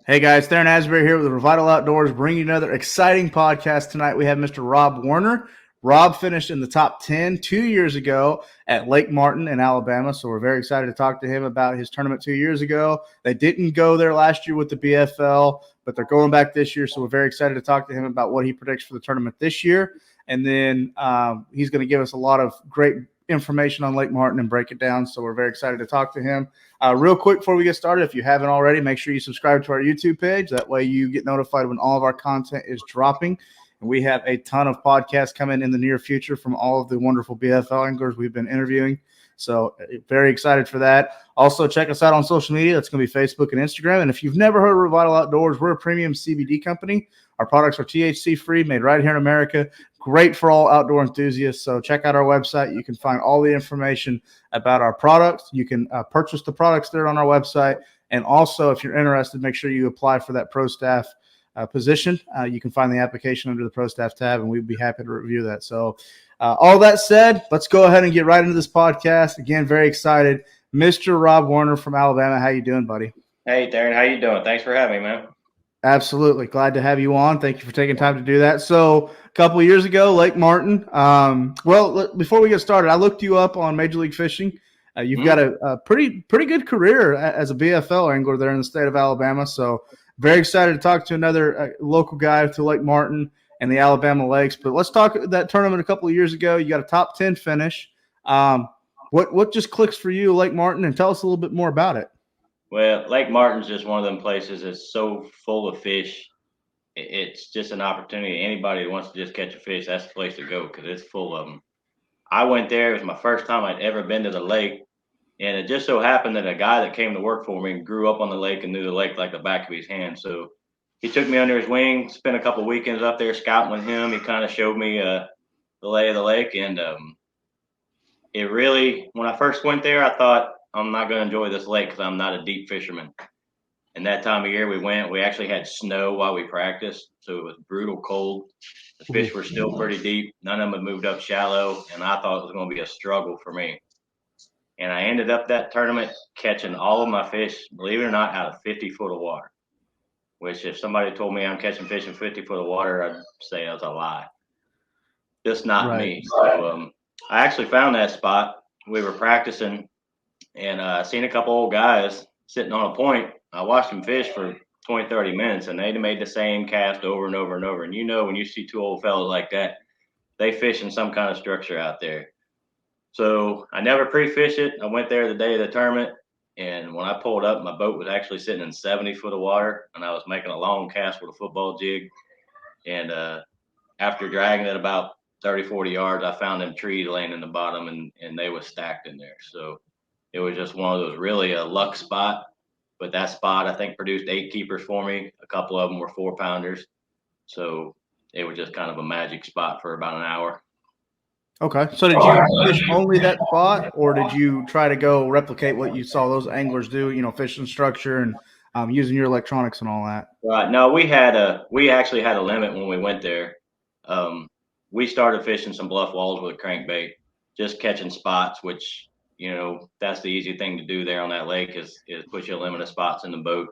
Hey guys, Theron Asbury here with Revital Outdoors, bringing you another exciting podcast tonight. We have Mr. Rob Werner. Rob finished in the top 10 2 years ago at Lake Martin in Alabama, so we're very excited to talk to him about his tournament 2 years ago. They didn't go there last year with the BFL, but they're going back this year, so we're very excited to talk to him about what he predicts for the tournament this year. And then he's going to give us a lot of great information on Lake Martin and break it down, so we're very excited to talk to him. Real quick before we get started, if you haven't already, make sure you subscribe to our YouTube page. That way you get notified when all of our content is dropping. And we have a ton of podcasts coming in the near future from all of the wonderful BFL anglers we've been interviewing. So very excited for that. Also, check us out on social media. That's going to be Facebook and Instagram. And if you've never heard of Revital Outdoors, we're a premium CBD company. Our products are THC-free, made right here in America. Great for all outdoor enthusiasts. So check out our website. You can find all the information about our products. You can purchase the products there on our website. And also, if you're interested, make sure you apply for that pro staff position. You can find the application under the pro staff tab, and we'd be happy to review that. So all that said, let's go ahead and get right into this podcast. Again, very excited. Mr. Rob Werner from Alabama. How you doing, buddy? Hey, Darren, how you doing? Thanks for having me, man. Absolutely. Glad to have you on. Thank you for taking time to do that. So a couple of years ago, Lake Martin. Before we get started, I looked you up on Major League Fishing. You've got a pretty good career as a BFL angler there in the state of Alabama. So very excited to talk to another local guy to Lake Martin and the Alabama Lakes. But let's talk that tournament a couple of years ago. You got a top 10 finish. What just clicks for you, Lake Martin, and tell us a little bit more about it. Well, Lake Martin's just one of them places that's so full of fish. It's just an opportunity. Anybody that wants to just catch a fish, that's the place to go because it's full of them. I went there. It was my first time I'd ever been to the lake. And it just so happened that a guy that came to work for me grew up on the lake and knew the lake like the back of his hand. So he took me under his wing, spent a couple of weekends up there scouting with him. He kind of showed me the lay of the lake. And it really, when I first went there, I thought, I'm not going to enjoy this lake because I'm not a deep fisherman. And that time of year we actually had snow while we practiced. So it was brutal cold. The fish were still pretty deep. None of them had moved up shallow. And I thought it was going to be a struggle for me. And I ended up that tournament catching all of my fish, believe it or not, out of 50 foot of water, which if somebody told me I'm catching fish in 50 foot of water, I'd say that's a lie. Just not me. So I actually found that spot. We were practicing and seen a couple old guys sitting on a point. I watched them fish for 20, 30 minutes, and they made the same cast over and over and over. And when you see two old fellas like that, they fish in some kind of structure out there. So I never pre-fished it. I went there the day of the tournament, and when I pulled up, my boat was actually sitting in 70 foot of water, and I was making a long cast with a football jig. And after dragging it about 30, 40 yards, I found them trees laying in the bottom, and they were stacked in there. So it was just one of those really a luck spot. But that spot, I think, produced 8 keepers for me. A couple of them were 4-pounders. So it was just kind of a magic spot for about an hour. Okay. So did you fish only that spot, or did you try to go replicate what you saw those anglers do, fishing structure and using your electronics and all that? Right. No, we actually had a limit when we went there. We started fishing some bluff walls with a crankbait, just catching spots, which that's the easy thing to do there on that lake is put you a limit of spots in the boat,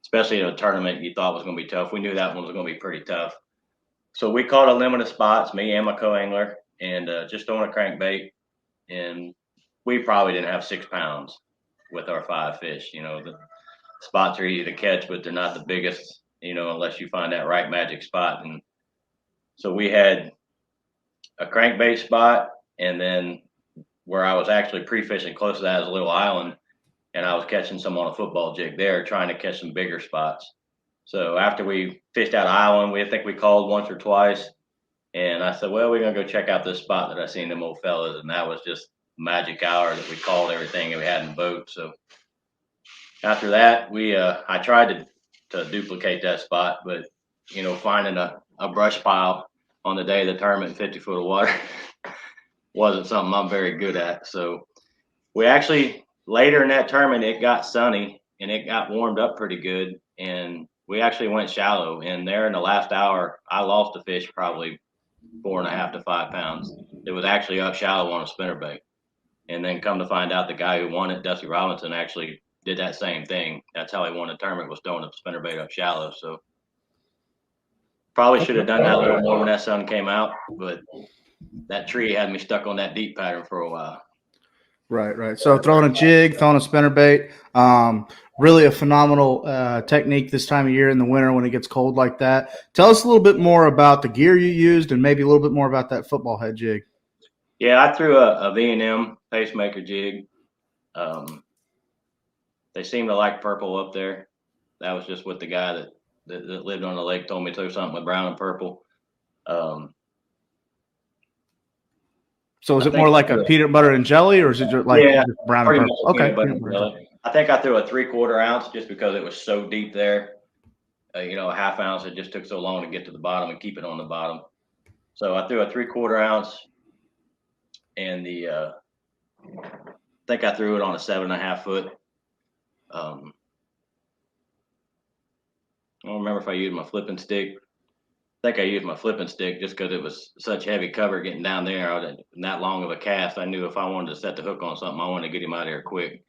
especially in a tournament you thought was going to be tough. We knew that one was going to be pretty tough. So we caught a limit of spots, me and my co-angler, and just throwing a crankbait. And we probably didn't have 6 pounds with our 5 fish. The spots are easy to catch, but they're not the biggest, unless you find that right magic spot. And so we had a crankbait spot, and then where I was actually pre-fishing close to that is a little island, and I was catching some on a football jig there, trying to catch some bigger spots. So after we fished that island, I think we called once or twice, and I said, well, we're going to go check out this spot that I seen them old fellas, and that was just magic hour that we called everything that we had in the boat. So after that, I tried to duplicate that spot, but finding a brush pile on the day of the tournament in 50 foot of water wasn't something I'm very good at. So we actually later in that tournament, it got sunny and it got warmed up pretty good, and we actually went shallow. And there in the last hour, I lost a fish probably 4.5 to 5 pounds. It was actually up shallow on a spinnerbait. And then come to find out, the guy who won it, Dusty Robinson, actually did that same thing. That's how he won the tournament, was throwing a spinnerbait up shallow. So probably should have done that a little more when that sun came out, but that tree had me stuck on that deep pattern for a while. Right. So throwing a jig, throwing a spinnerbait, really a phenomenal technique this time of year in the winter when it gets cold like that. Tell us a little bit more about the gear you used and maybe a little bit more about that football head jig. Yeah, I threw a V&M pacemaker jig. They seem to like purple up there. That was just what the guy that lived on the lake told me to throw something with brown and purple. So is it more like a peanut butter and jelly, or is it just like just brown and purple? Okay. Peanut butter and jelly. I think I threw a 3/4 ounce just because it was so deep there. A 1/2 ounce, it just took so long to get to the bottom and keep it on the bottom. So I threw a 3/4 ounce, and I think I threw it on a 7.5 foot. I don't remember if I used my flipping stick. I think I used my flipping stick just because it was such heavy cover getting down there. That long of a cast, I knew if I wanted to set the hook on something, I wanted to get him out of there quick.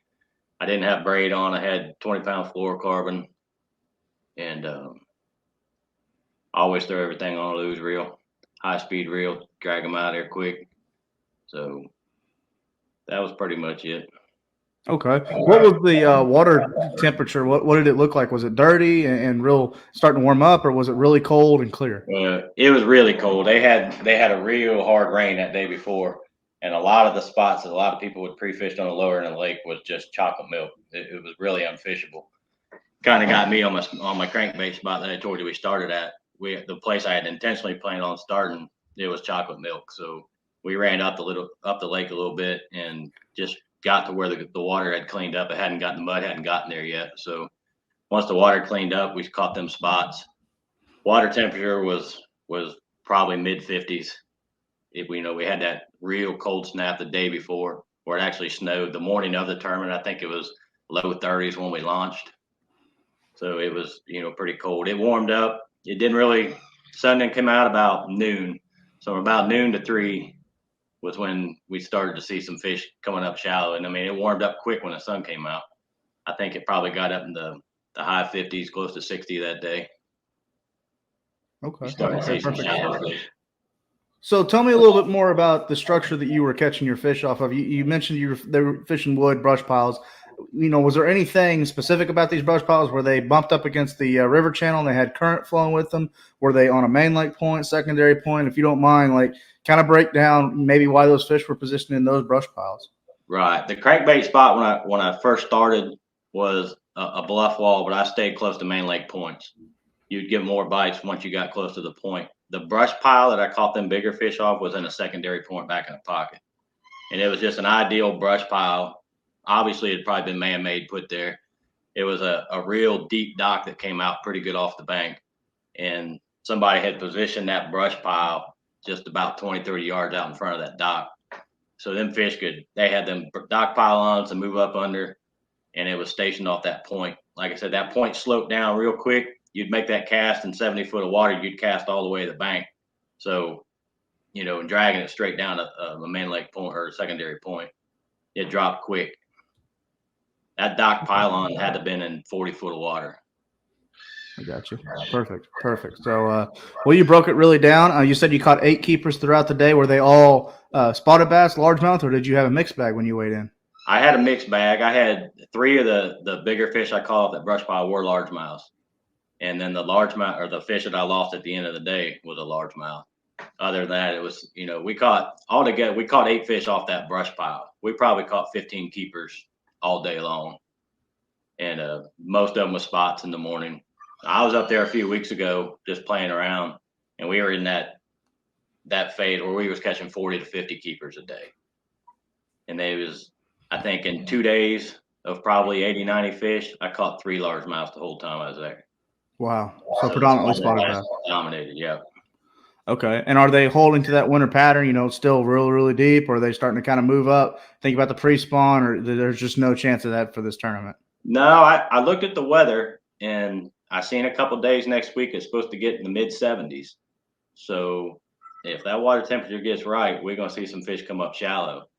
I didn't have braid on. I had 20-pound fluorocarbon, and I always throw everything on a loose reel, high-speed reel, drag them out of there quick. So that was pretty much it. Okay. What was the water temperature? What did it look like? Was it dirty and real starting to warm up, or was it really cold and clear? It was really cold. They had a real hard rain that day before, and a lot of the spots that a lot of people would pre-fished on the lower end of the lake was just chocolate milk. It was really unfishable. Kind of got me on my crankbait spot that I told you we started at. The place I had intentionally planned on starting, it was chocolate milk. So we ran up the lake a little bit and just got to where the water had cleaned up. The mud hadn't gotten there yet. So once the water cleaned up, we caught them spots. Water temperature was probably mid 50s. We had that real cold snap the day before where it actually snowed. The morning of the tournament, I think it was low 30s when we launched. So it was, pretty cold. It warmed up. It didn't really, sun didn't come out about noon. So about noon to 3 was when we started to see some fish coming up shallow. And I mean, it warmed up quick when the sun came out. I think it probably got up in the high 50s, close to 60 that day. Okay. Starting to see some shallow fish. So tell me a little bit more about the structure that you were catching your fish off of. You mentioned they were fishing wood brush piles. Was there anything specific about these brush piles? Were they bumped up against the river channel and they had current flowing with them? Were they on a main lake point, secondary point? If you don't mind, kind of break down maybe why those fish were positioned in those brush piles. Right. The crankbait spot when I first started was a bluff wall, but I stayed close to main lake points. You'd get more bites once you got close to the point. The brush pile that I caught them bigger fish off was in a secondary point back in the pocket. And it was just an ideal brush pile. Obviously, it had probably been man-made put there. It was a real deep dock that came out pretty good off the bank. And somebody had positioned that brush pile just about 20, 30 yards out in front of that dock. So them fish they had them dock pylons to move up under, and it was stationed off that point. Like I said, that point sloped down real quick. You'd make that cast in 70 foot of water, you'd cast all the way to the bank. So, dragging it straight down to a main lake point or a secondary point, it dropped quick. That dock pylon had to have been in 40 foot of water. I got you. Perfect. So, you broke it really down. You said you caught 8 keepers throughout the day. Were they all spotted bass, largemouth, or did you have a mixed bag when you weighed in? I had a mixed bag. I had 3 of the bigger fish I caught off that brush pile were largemouths. And then the largemouth, or the fish that I lost at the end of the day, was a largemouth. Other than that, it was, we caught 8 fish off that brush pile. We probably caught 15 keepers all day long. And most of them was spots in the morning. I was up there a few weeks ago just playing around, and we were in that phase where we was catching 40 to 50 keepers a day. And I think in 2 days of probably 80, 90 fish, I caught 3 largemouths the whole time I was there. Wow. So predominantly spotted bass. Dominated, yeah. Okay. And are they holding to that winter pattern, still really, really deep, or are they starting to kind of move up? Think about the pre-spawn, or there's just no chance of that for this tournament? No, I looked at the weather, and I seen a couple days next week it's supposed to get in the mid 70s. So if that water temperature gets right, we're going to see some fish come up shallow.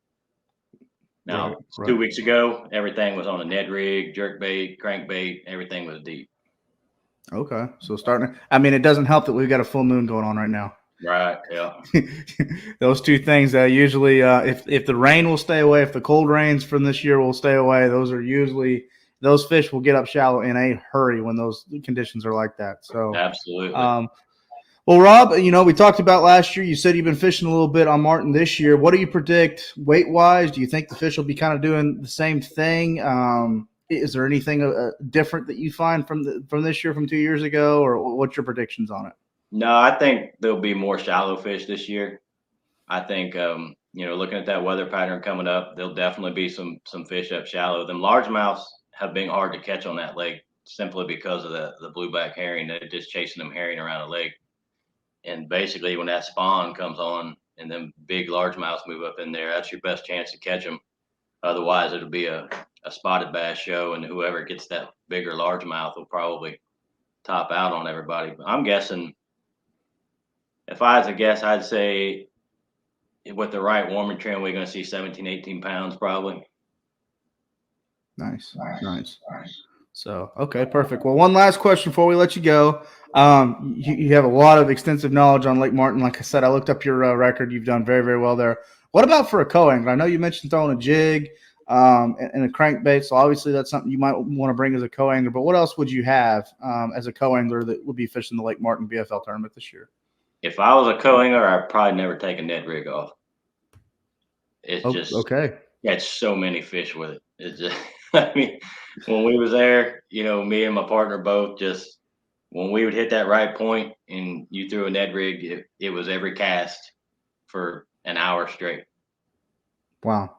Now, Right. 2 weeks ago, everything was on a Ned rig, jerk bait, crankbait. Everything was deep. Okay. So I mean, it doesn't help that we've got a full moon going on right now. Right. Yeah. Those two things usually, if the rain will stay away, if the cold rains from this year will stay away, those fish will get up shallow in a hurry when those conditions are like that. So, Absolutely. well, Rob, we talked about last year. You said you've been fishing a little bit on Martin this year. What do you predict weight wise? Do you think the fish will be kind of doing the same thing? Is there anything different that you find from this year from 2 years ago, or what's your predictions on it? No, I think there'll be more shallow fish this year. I think looking at that weather pattern coming up, there'll definitely be some fish up shallow. Them largemouths have been hard to catch on that lake simply because of the blueback herring. They're just chasing them herring around the lake. And basically, when that spawn comes on and them big largemouths move up in there, that's your best chance to catch them. Otherwise, it'll be a spotted bass show, and whoever gets that bigger largemouth will probably top out on everybody. But I'm guessing, if I had to guess, I'd say with the right warming trend, we're going to see 17, 18 pounds probably. Nice. So, okay, perfect. Well, one last question before we let you go. You have a lot of extensive knowledge on Lake Martin. Like I said, I looked up your record. You've done very, very well there. What about for a co-angler? I know you mentioned throwing a jig and a crankbait, so obviously that's something you might want to bring as a co-angler. But what else would you have as a co-angler that would be fishing the Lake Martin BFL tournament this year? If I was a co-angler, I'd probably never take a Ned rig off. It's just okay. Catch so many fish with it. It's just, I mean, when we was there, me and my partner both just, when we would hit that right point and you threw a Ned rig, it was every cast for an hour straight. Wow.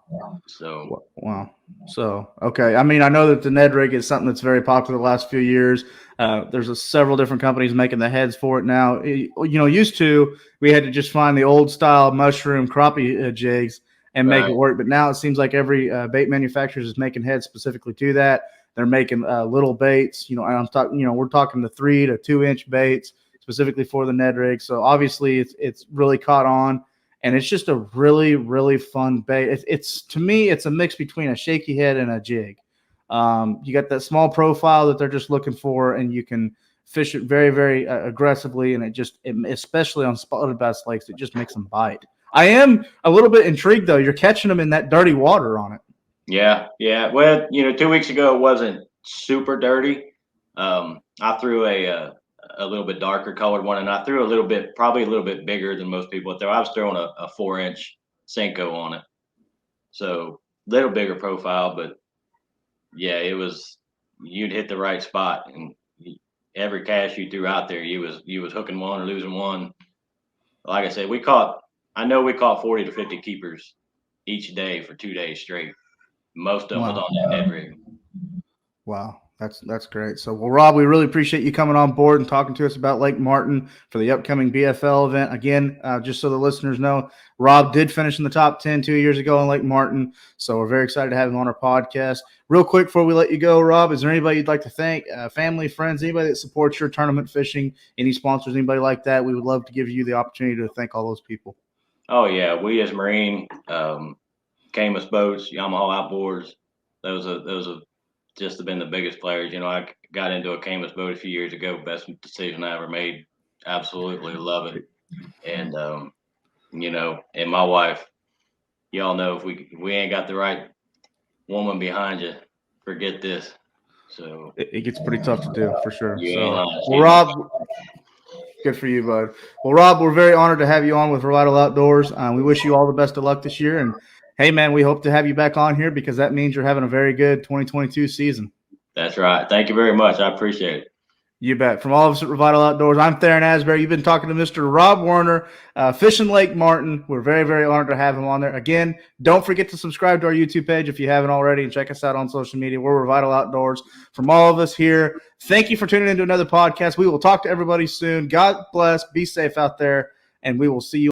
So okay. I mean, I know that the Ned rig is something that's very popular the last few years. There's several different companies making the heads for it now. Used to, we had to just find the old style mushroom crappie jigs and make it work. But now it seems like every bait manufacturer is making heads specifically to that. They're making little baits. And I'm talking. We're talking the 3 to 2 inch baits specifically for the Ned rig. So obviously, it's really caught on. And it's just a really, really fun bait. To me, it's a mix between a shaky head and a jig. You got that small profile that they're just looking for, and you can fish it very, very aggressively. And especially on spotted bass lakes, it just makes them bite. I am a little bit intrigued, though. You're catching them in that dirty water on it. Yeah. Well, 2 weeks ago it wasn't super dirty. I threw a little bit darker colored one, and I threw probably a little bit bigger than most people throw. I was throwing a 4-inch Senko on it, so little bigger profile, but yeah, you'd hit the right spot, and every cast you threw out there, you was hooking one or losing one. Like I said, I know we caught 40 to 50 keepers each day for 2 days straight. Most of them was on that Ned rig. Wow. That's great. So, well, Rob, we really appreciate you coming on board and talking to us about Lake Martin for the upcoming BFL event. Again, just so the listeners know, Rob did finish in the top 10 2 years ago on Lake Martin. So we're very excited to have him on our podcast. Real quick before we let you go, Rob, is there anybody you'd like to thank? Family, friends, anybody that supports your tournament fishing, any sponsors, anybody like that? We would love to give you the opportunity to thank all those people. Oh, yeah. We as Marine, Camus Boats, Yamaha Outboards, those have just been the biggest players. I got into a Camus boat a few years ago. Best decision I ever made. Absolutely love it. And and my wife, y'all know if we ain't got the right woman behind you, forget this. So it gets pretty tough to do for sure. Well, Rob, good for you, bud. Well, Rob, we're very honored to have you on with Revital Outdoors. We wish you all the best of luck this year. And hey, man, we hope to have you back on here because that means you're having a very good 2022 season. That's right. Thank you very much. I appreciate it. You bet. From all of us at Revital Outdoors, I'm Theron Asbury. You've been talking to Mr. Rob Werner, fishing Lake Martin. We're very, very honored to have him on there. Again, don't forget to subscribe to our YouTube page if you haven't already, and check us out on social media. We're Revital Outdoors. From all of us here, thank you for tuning into another podcast. We will talk to everybody soon. God bless. Be safe out there, and we will see you.